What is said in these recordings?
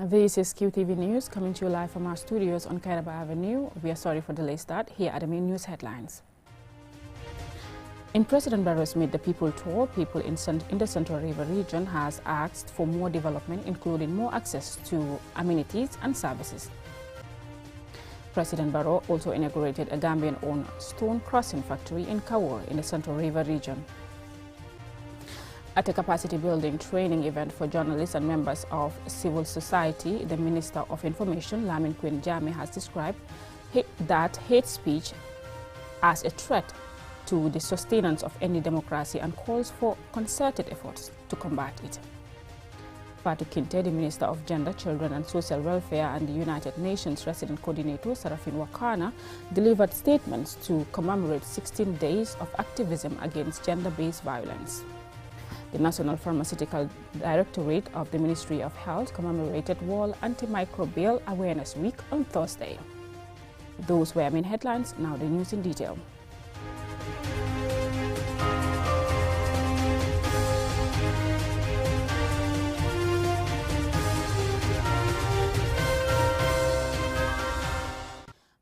This is QTV News coming to you live from our studios on Kairaba Avenue. We are sorry for the late start. Here are the main news headlines. In President Barrow's Meet the People tour, people in the Central River region has asked for more development, including more access to amenities and services. President Barrow also inaugurated a Gambian-owned stone crossing factory in Kawur in the Central River region. At a capacity building training event for journalists and members of civil society, the Minister of Information, Lamin Queen Jame, has described that hate speech as a threat to the sustenance of any democracy and calls for concerted efforts to combat it. Fatu Kinte, the Minister of Gender, Children and Social Welfare and the United Nations Resident Coordinator, Sarafin Wakana, delivered statements to commemorate 16 days of activism against gender-based violence. The National Pharmaceutical Directorate of the Ministry of Health commemorated World Antimicrobial Awareness Week on Thursday. Those were main headlines, now the news in detail.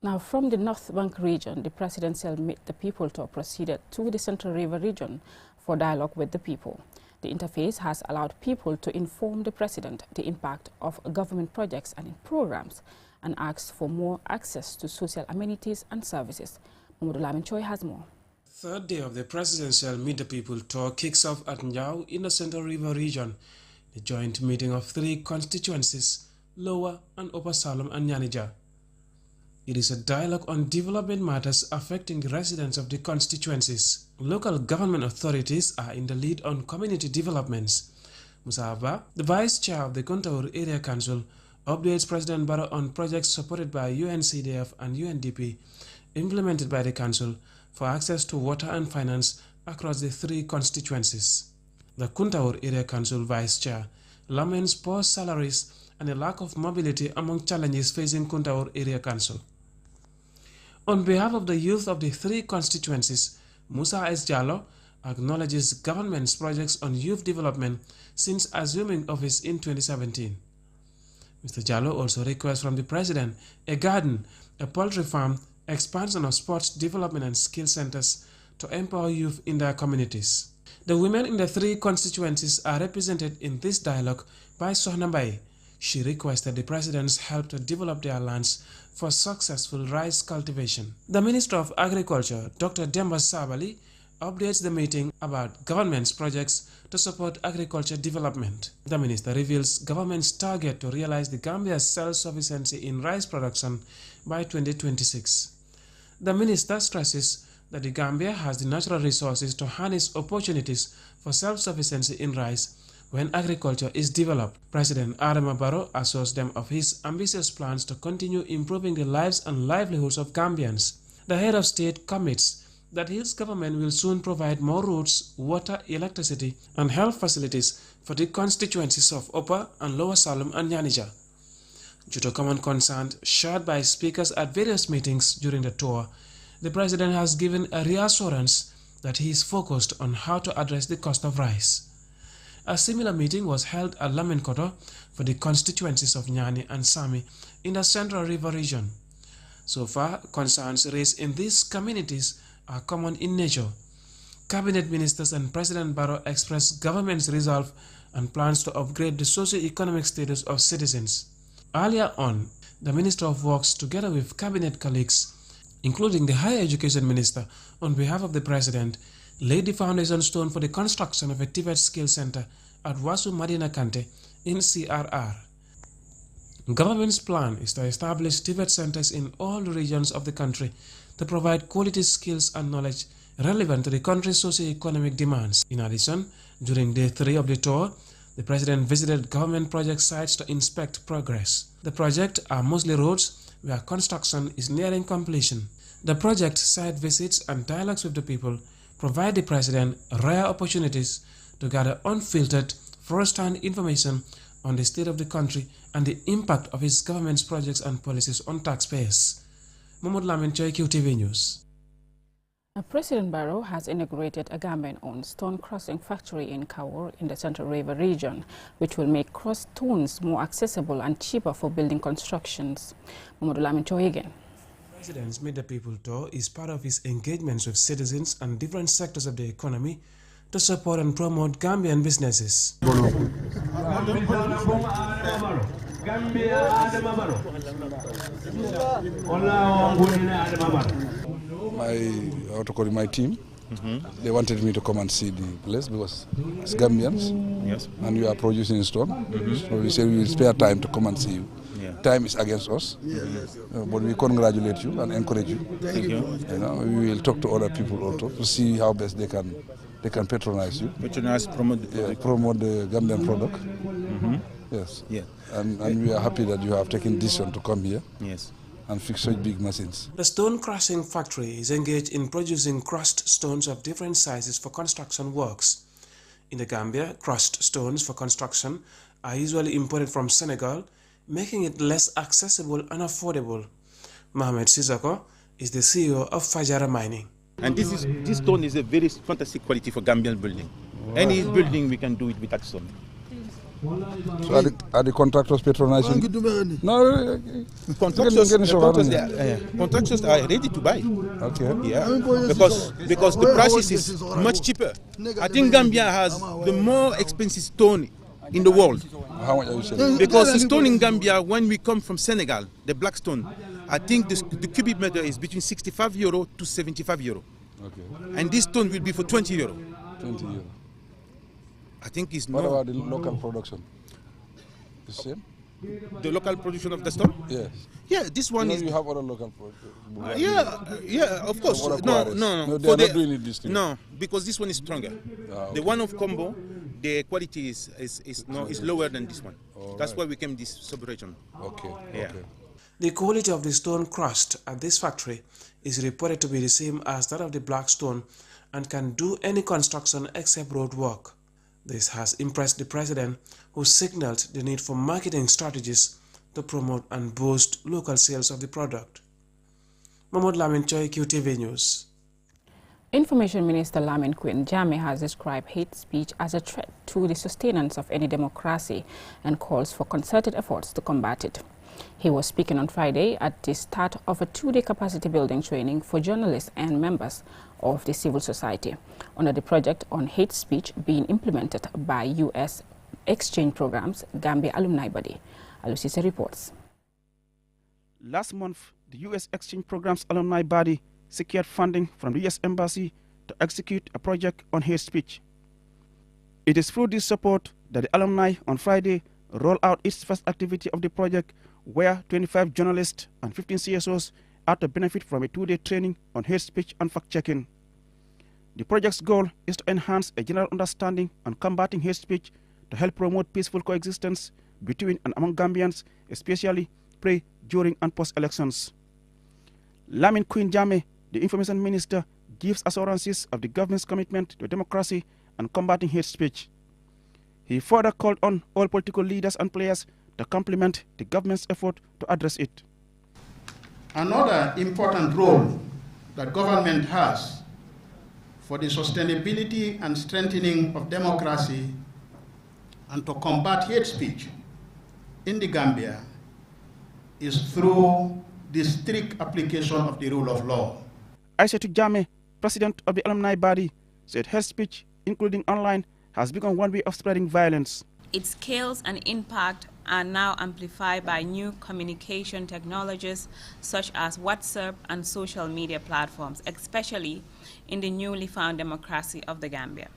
Now, from the North Bank region, the presidential Meet the People tour proceeded to the Central River region for dialogue with the people. The interface has allowed people to inform the president the impact of government projects and programs and asked for more access to social amenities and services. Mamadou Lamin Choi has more. Third day of the presidential Meet the People tour kicks off at Njau in the Central River region, the joint meeting of three constituencies, Lower and Upper Salem and Nyanija. It is a dialogue on development matters affecting the residents of the constituencies. Local government authorities are in the lead on community developments. Musa Abba, the Vice Chair of the Kuntaur Area Council, updates President Barrow on projects supported by UNCDF and UNDP implemented by the Council for access to water and finance across the three constituencies. The Kuntaur Area Council Vice Chair laments poor salaries and a lack of mobility among challenges facing Kuntaur Area Council. On behalf of the youth of the three constituencies, Musa S. Jallo acknowledges government's projects on youth development since assuming office in 2017. Mr. Jallo also requests from the President a garden, a poultry farm, expansion of sports development and skill centers to empower youth in their communities. The women in the three constituencies are represented in this dialogue by Sohna Mbaye. She requested the President's help to develop their lands for successful rice cultivation. The Minister of Agriculture, Dr. Demba Sabali, updates the meeting about government's projects to support agriculture development. The Minister reveals government's target to realize the Gambia's self-sufficiency in rice production by 2026. The Minister stresses that the Gambia has the natural resources to harness opportunities for self-sufficiency in rice when agriculture is developed. President Adama Barrow assures them of his ambitious plans to continue improving the lives and livelihoods of Gambians. The head of state commits that his government will soon provide more roads, water, electricity, and health facilities for the constituencies of Upper and Lower Salem and Nyanija. Due to common concerns shared by speakers at various meetings during the tour, the President has given a reassurance that he is focused on how to address the cost of rice. A similar meeting was held at Lamenkoto for the constituencies of Nyani and Sami in the Central River region. So far, concerns raised in these communities are common in nature. Cabinet ministers and President Barrow expressed government's resolve and plans to upgrade the socio-economic status of citizens. Earlier on, the Minister of Works, together with cabinet colleagues, including the Higher Education Minister, on behalf of the President, laid the foundation stone for the construction of a Tibet Skill Center at Wasu Madina Kante in CRR. Government's plan is to establish Tibet centers in all regions of the country to provide quality skills and knowledge relevant to the country's socio-economic demands. In addition, during day 3 of the tour, the President visited government project sites to inspect progress. The projects are mostly roads where construction is nearing completion. The project site visits and dialogues with the people provide the President rare opportunities to gather unfiltered, first-hand information on the state of the country and the impact of his government's projects and policies on taxpayers. Mamadou Lamin Choi, QTV News. President Barrow has inaugurated a Gambian-owned stone crossing factory in Kawur in the Central River region, which will make crossed stones more accessible and cheaper for building constructions. Mamadou Lamin Choy again. The President's Meet the People tour is part of his engagements with citizens and different sectors of the economy to support and promote Gambian businesses. My team, they wanted me to come and see the place because it's Gambians, yes, and we are producing stone. So we said we will spare time to come and see you. Yeah. Time is against us, but we congratulate you and encourage you. Thank you. We will talk to other people also to see how best they can patronize you. Patronize, promote the product. Promote the Gambian product. Yes. Yeah. And we are happy that you have taken decision to come here. Yes. And fix such big machines. The stone crushing factory is engaged in producing crushed stones of different sizes for construction works. In the Gambia, crushed stones for construction are usually imported from Senegal, making it less accessible and affordable. Mohamed Sissoko is the CEO of Fajara Mining. And this stone is a very fantastic quality for Gambian building. Any building we can do it with that stone. So are the contractors patronizing? No, contractors are ready to buy. Okay. Yeah, because the price is much cheaper. I think Gambia has the more expensive stone in the world. How much are you selling? Because the stone in Gambia, when we come from Senegal, the black stone, I think the cubic meter is between 65 euro to 75 euro. Okay. And this stone will be for 20 euro. 20 euro. I think it's What more. about the local production? The same? The local production of the stone? Yes. Yeah, this one is. You have other local production. Yeah, of course. So No. they are not doing it this thing. No, because this one is stronger. Okay. The one of Combo, the quality is lower than this one. That's right. why we came this sub-region. Okay. Yeah. Okay. The quality of the stone crushed at this factory is reported to be the same as that of the black stone and can do any construction except road work. This has impressed the President, who signaled the need for marketing strategies to promote and boost local sales of the product. Mahmoud Lamin Choi, QTV News. Information Minister Lamin Quinn Jammeh has described hate speech as a threat to the sustenance of any democracy and calls for concerted efforts to combat it. He was speaking on Friday at the start of a two-day capacity building training for journalists and members of the civil society under the project on hate speech being implemented by U.S. exchange programs Gambia Alumni Body. Alusisa reports. Last month, the U.S. exchange programs alumni body secured funding from the U.S. Embassy to execute a project on hate speech. It is through this support that the alumni on Friday rolled out its first activity of the project, where 25 journalists and 15 CSOs are to benefit from a two-day training on hate speech and fact-checking. The project's goal is to enhance a general understanding on combating hate speech to help promote peaceful coexistence between and among Gambians, especially pre, during, and post-elections. Lamin Quinn Jammeh, the Information Minister, gives assurances of the government's commitment to democracy and combating hate speech. He further called on all political leaders and players to complement the government's effort to address it. Another important role that government has for the sustainability and strengthening of democracy and to combat hate speech in the Gambia is through the strict application of the rule of law. Aissatou Jammeh, president of the alumni body, said hate speech, including online, has become one way of spreading violence. Its scales and impact are now amplified by new communication technologies such as WhatsApp and social media platforms, especially in the newly found democracy of the Gambia.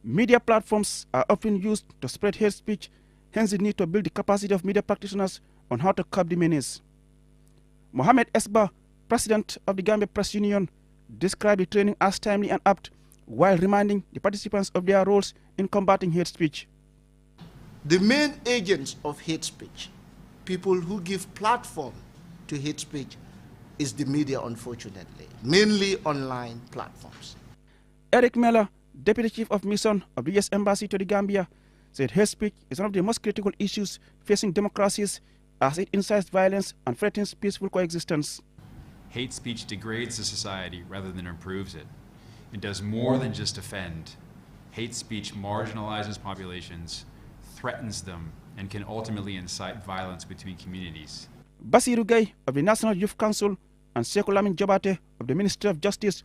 Media platforms are often used to spread hate speech, hence the need to build the capacity of media practitioners on how to curb the menace. Mohamed Esba, president of the Gambia Press Union, described the training as timely and apt while reminding the participants of their roles in combating hate speech. The main agents of hate speech, people who give platform to hate speech, is the media, unfortunately, mainly online platforms. Eric Meller, Deputy Chief of Mission of the U.S. Embassy to the Gambia, said hate speech is one of the most critical issues facing democracies as it incites violence and threatens peaceful coexistence. hate speech degrades the society rather than improves it. It does more than just offend. Hate speech marginalizes populations, threatens them, and can ultimately incite violence between communities. Basiru Gay of the National Youth Council and Sekou Lamin Jabate of the Ministry of Justice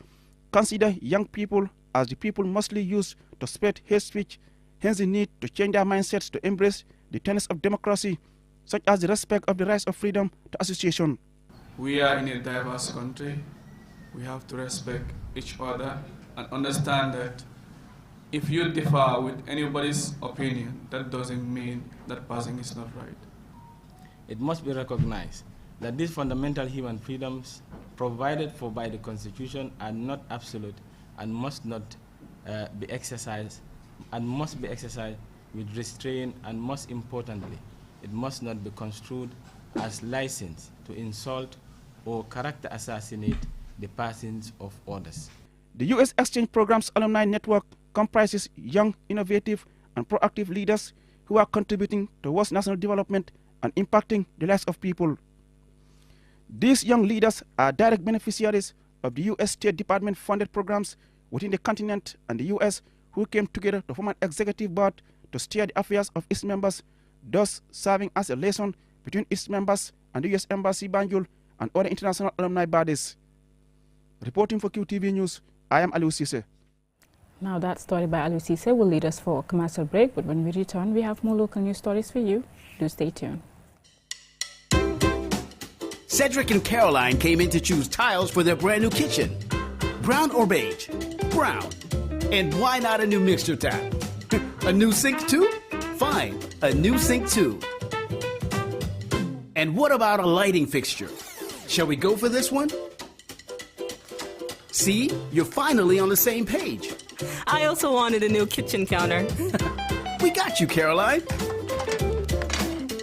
consider young people as the people mostly used to spread hate speech, hence the need to change their mindsets to embrace the tenets of democracy, such as the respect of the rights of freedom to association. We are in a diverse country. We have to respect each other and understand that if you differ with anybody's opinion, that doesn't mean that person is not right. It must be recognized that these fundamental human freedoms provided for by the Constitution are not absolute and must not be exercised with restraint, and most importantly, it must not be construed as license to insult or character assassinate the persons of others. The U.S. Exchange Program's Alumni Network comprises young, innovative, and proactive leaders who are contributing towards national development and impacting the lives of people. These young leaders are direct beneficiaries of the U.S. State Department-funded programs within the continent and the U.S. who came together to form an executive board to steer the affairs of its members, thus serving as a liaison between its members and the U.S. Embassy, Banjul, and other international alumni bodies. Reporting for QTV News, I am Aliou Cisse. Now that story by Aliou Cisse will lead us for a commercial break, but when we return, we have more local news stories for you. Do stay tuned. Cedric and Caroline came in to choose tiles for their brand new kitchen. Brown or beige? Brown. And why not a new mixture tap? A new sink too? Fine, a new sink too. And what about a lighting fixture? Shall we go for this one? See, you're finally on the same page. I also wanted a new kitchen counter. We got you, Caroline.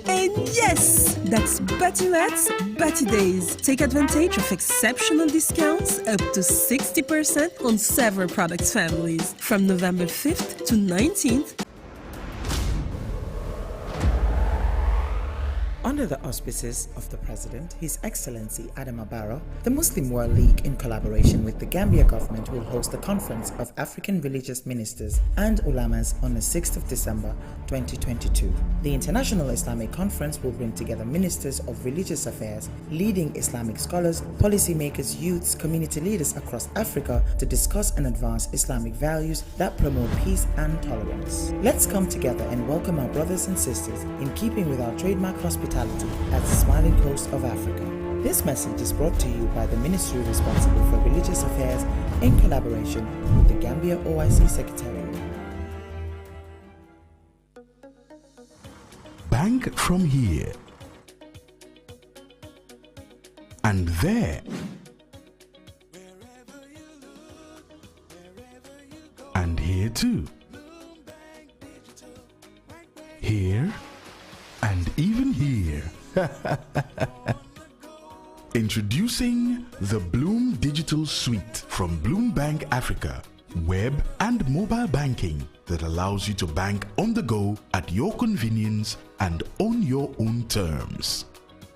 And yes, that's Batimat's Bati Days. Take advantage of exceptional discounts up to 60% on several product families from November 5th to 19th. Under the auspices of the President, His Excellency Adama Barrow, the Muslim World League, in collaboration with the Gambia government, will host the Conference of African Religious Ministers and Ulamas on the 6th of December 2022. The International Islamic Conference will bring together ministers of religious affairs, leading Islamic scholars, policymakers, youths, community leaders across Africa to discuss and advance Islamic values that promote peace and tolerance. Let's come together and welcome our brothers and sisters in keeping with our trademark hospitality at the Smiling Coast of Africa. This message is brought to you by the ministry responsible for religious affairs in collaboration with the Gambia OIC Secretariat. Bank from here and there and here too. Here and even here. Introducing the Bloom Digital Suite from Bloom Bank Africa. Web and mobile banking that allows you to bank on the go at your convenience and on your own terms.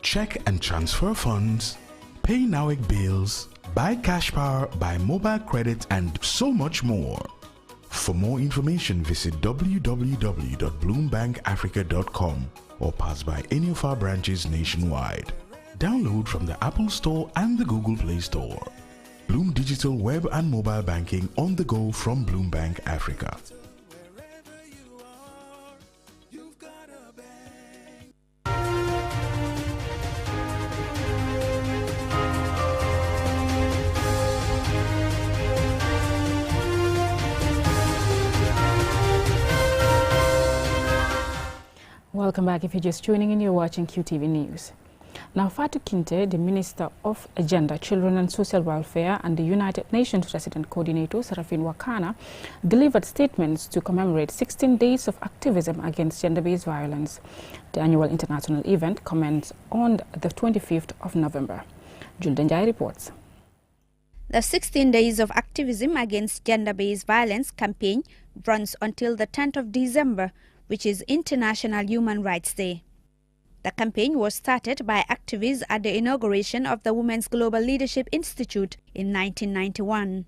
Check and transfer funds, pay NAWEC bills, buy cash power, buy mobile credit, and so much more. For more information, visit www.bloombankafrica.com or pass by any of our branches nationwide. Download from the Apple Store and the Google Play Store. Bloom Digital Web and Mobile Banking on the go from Bloom Bank Africa. Welcome back. If you're just tuning in, you're watching QTV News. Now, Fatou Kinte, the Minister of Gender, Children and Social Welfare and the United Nations Resident Coordinator, Serafin Wakana, delivered statements to commemorate 16 days of activism against gender-based violence. The annual international event commences on the 25th of November. Julden Jai reports. The 16 Days of Activism Against Gender-Based Violence campaign runs until the 10th of December, which is International Human Rights Day. The campaign was started by activists at the inauguration of the Women's Global Leadership Institute in 1991.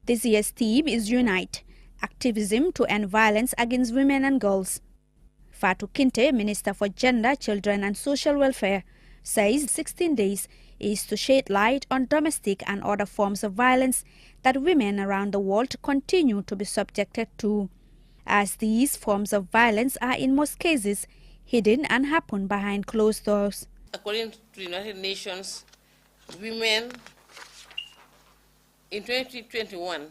This year's theme is Unite, Activism to End Violence Against Women and Girls. Fatou Kinte, Minister for Gender, Children and Social Welfare, says 16 days is to shed light on domestic and other forms of violence that women around the world continue to be subjected to, as these forms of violence are in most cases hidden and happen behind closed doors. According to the United Nations, women in 2021,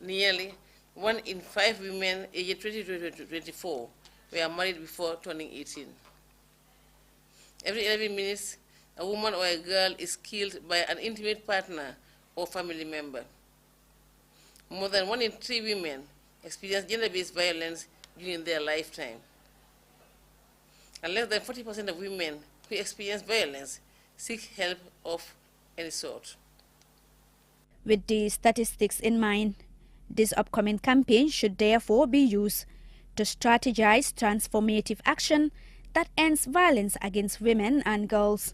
nearly 1 in 5 women aged 20 to 24 were married before turning 18. Every 11 minutes, a woman or a girl is killed by an intimate partner or family member. More than 1 in 3 women experience gender-based violence during their lifetime. And less than 40% of women who experience violence seek help of any sort. With these statistics in mind, this upcoming campaign should therefore be used to strategize transformative action that ends violence against women and girls.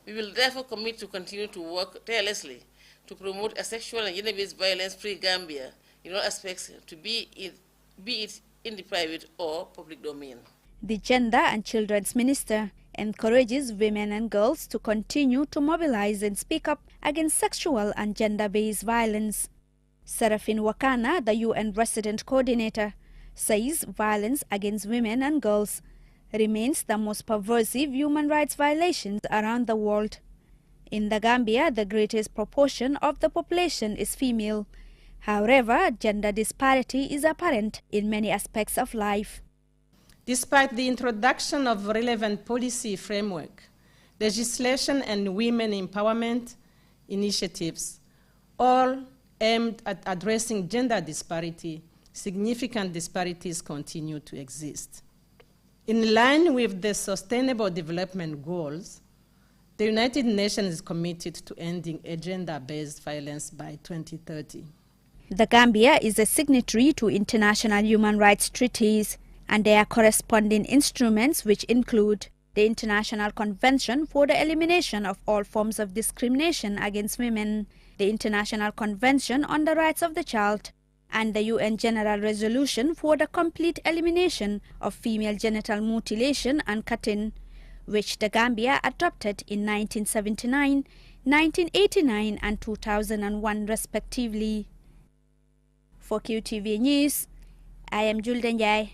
We will therefore commit to continue to work tirelessly to promote a sexual and gender-based violence-free Gambia in all aspects, be it in the private or public domain. The Gender and Children's Minister encourages women and girls to continue to mobilize and speak up against sexual and gender-based violence. Serafin Wakana, the UN Resident Coordinator, says violence against women and girls remains the most pervasive human rights violations around the world. In the Gambia, the greatest proportion of the population is female. However, gender disparity is apparent in many aspects of life. Despite the introduction of relevant policy framework, legislation and women empowerment initiatives, all aimed at addressing gender disparity, significant disparities continue to exist. In line with the Sustainable Development Goals, the United Nations is committed to ending gender-based violence by 2030. The Gambia is a signatory to international human rights treaties and their corresponding instruments, which include the International Convention for the Elimination of All Forms of Discrimination Against Women, the International Convention on the Rights of the Child, and the UN General Resolution for the Complete Elimination of Female Genital Mutilation and Cutting, which the Gambia adopted in 1979, 1989 and 2001 respectively. For QTV News, I am Julden Jai.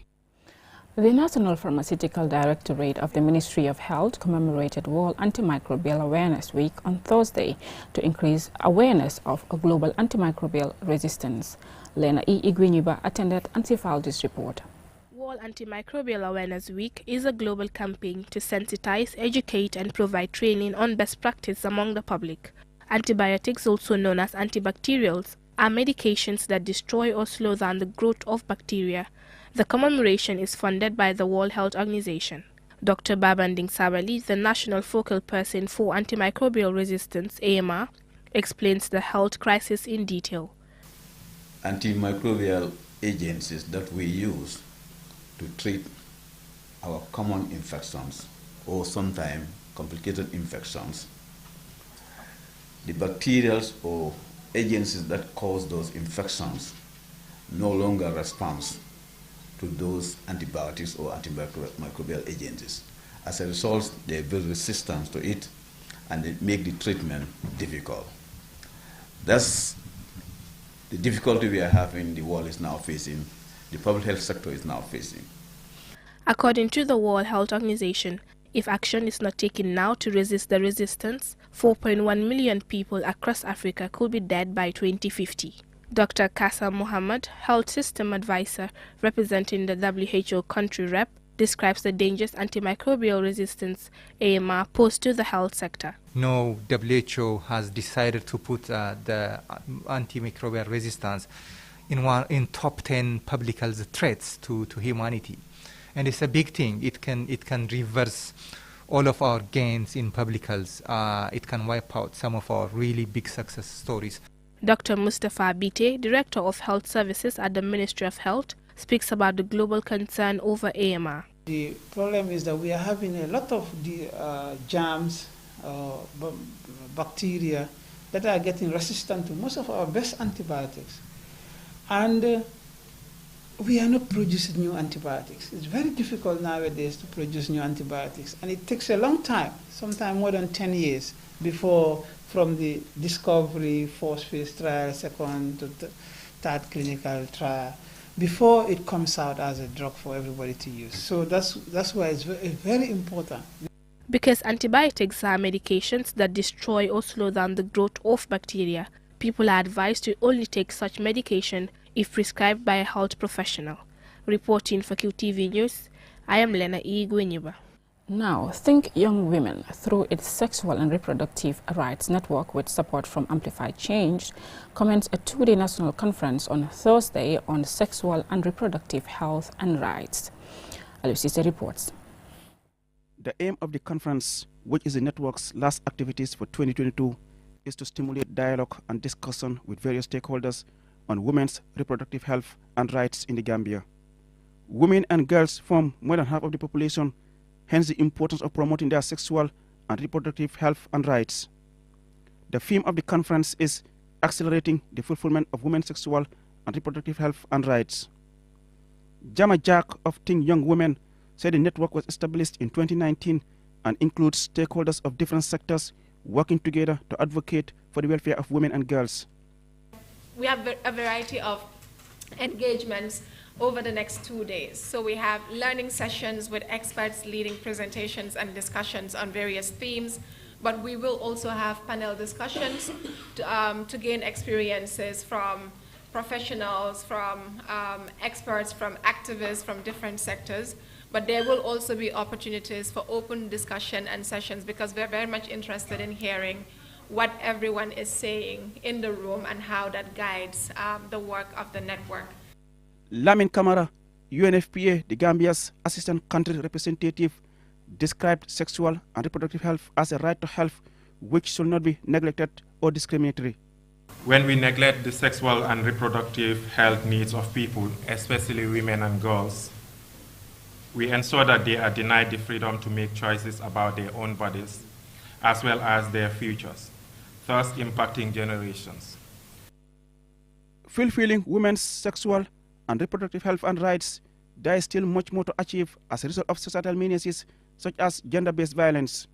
The National Pharmaceutical Directorate of the Ministry of Health commemorated World Antimicrobial Awareness Week on Thursday to increase awareness of global antimicrobial resistance. Lena E. Igwinyuba attended and she filed this report. World Antimicrobial Awareness Week is a global campaign to sensitize, educate and provide training on best practice among the public. Antibiotics, also known as antibacterials, are medications that destroy or slow down the growth of bacteria. The commemoration is funded by the World Health Organization. Dr. Babanding Sabali, the national focal person for antimicrobial resistance, AMR, explains the health crisis in detail. Antimicrobial agents that we use to treat our common infections or sometimes complicated infections. The bacterials or agents that cause those infections no longer respond to those antibiotics or antimicrobial agents. As a result, they build resistance to it and they make the treatment difficult. That's the difficulty we are having, the world is now facing, the public health sector is now facing. According to the World Health Organization, if action is not taken now to resist the resistance, 4.1 million people across Africa could be dead by 2050. Dr. Kassa Mohammed, Health System Advisor representing the WHO country rep, describes the dangers antimicrobial resistance AMR pose to the health sector. No, WHO has decided to put the antimicrobial resistance in top 10 public health threats to humanity. And it's a big thing. It can reverse all of our gains in public health. It can wipe out some of our really big success stories. Dr. Mustafa Bite, Director of Health Services at the Ministry of Health, speaks about the global concern over AMR. The problem is that we are having a lot of the germs, bacteria that are getting resistant to most of our best antibiotics. And we are not producing new antibiotics. It's very difficult nowadays to produce new antibiotics. And it takes a long time, sometimes more than 10 years, before from the discovery, first phase trial, second to third clinical trial, before it comes out as a drug for everybody to use. So that's why it's very important. Because antibiotics are medications that destroy or slow down the growth of bacteria, people are advised to only take such medication if prescribed by a health professional. Reporting for QTV News, I am Lena E. Gwiniba. Now, Think Young Women, through its Sexual and Reproductive Rights Network with support from Amplify Change, commenced a two-day national conference on Thursday on sexual and reproductive health and rights. Alusise reports. The aim of the conference, which is the network's last activities for 2022, is to stimulate dialogue and discussion with various stakeholders on women's reproductive health and rights in the Gambia. Women and girls form more than half of the population, hence the importance of promoting their sexual and reproductive health and rights. The theme of the conference is accelerating the fulfillment of women's sexual and reproductive health and rights. Jama Jack of Think Young Women said the network was established in 2019 and includes stakeholders of different sectors working together to advocate for the welfare of women and girls. We have a variety of engagements over the next 2 days. So we have learning sessions with experts leading presentations and discussions on various themes, but we will also have panel discussions to gain experiences from professionals, from experts, from activists, from different sectors. But there will also be opportunities for open discussion and sessions because we're very much interested in hearing what everyone is saying in the room and how that guides the work of the network. Lamin Kamara, UNFPA, the Gambia's assistant country representative, described sexual and reproductive health as a right to health which should not be neglected or discriminatory. When we neglect the sexual and reproductive health needs of people, especially women and girls, we ensure that they are denied the freedom to make choices about their own bodies, as well as their futures, thus impacting generations. Fulfilling women's sexual and reproductive health and rights, there is still much more to achieve as a result of societal menaces such as gender-based violence.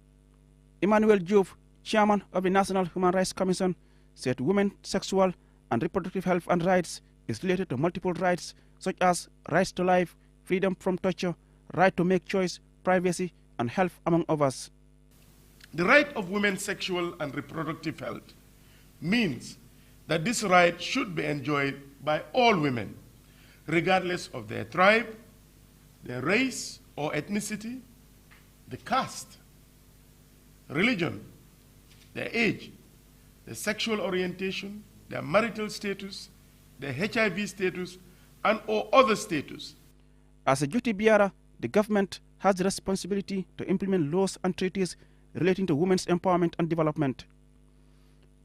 Emmanuel Jove, chairman of the National Human Rights Commission, said women's sexual and reproductive health and rights is related to multiple rights such as rights to life, freedom from torture, right to make choice, privacy, and health, among others. The right of women's sexual and reproductive health means that this right should be enjoyed by all women, regardless of their tribe, their race or ethnicity, the caste, religion, their age, their sexual orientation, their marital status, their HIV status, and or other status. As a duty bearer, the government has the responsibility to implement laws and treaties relating to women's empowerment and development.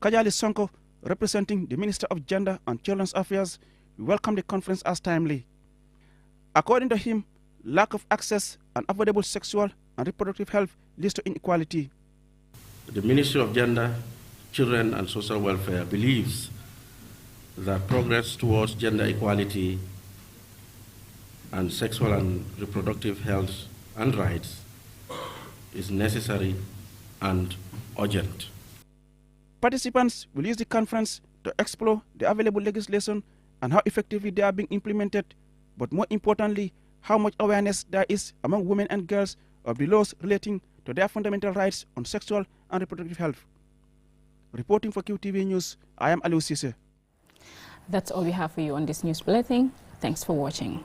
Kajali Sonko, representing the Minister of Gender and Children's Affairs, welcomed the conference as timely. According to him, lack of access and affordable sexual and reproductive health leads to inequality. The Ministry of Gender, Children and Social Welfare believes that progress towards gender equality and sexual and reproductive health and rights is necessary and urgent. Participants will use the conference to explore the available legislation and how effectively they are being implemented, but more importantly, how much awareness there is among women and girls of the laws relating to their fundamental rights on sexual and reproductive health. Reporting for QTV News, I am Alusise. That's all we have for you on this news bulletin. Thanks for watching.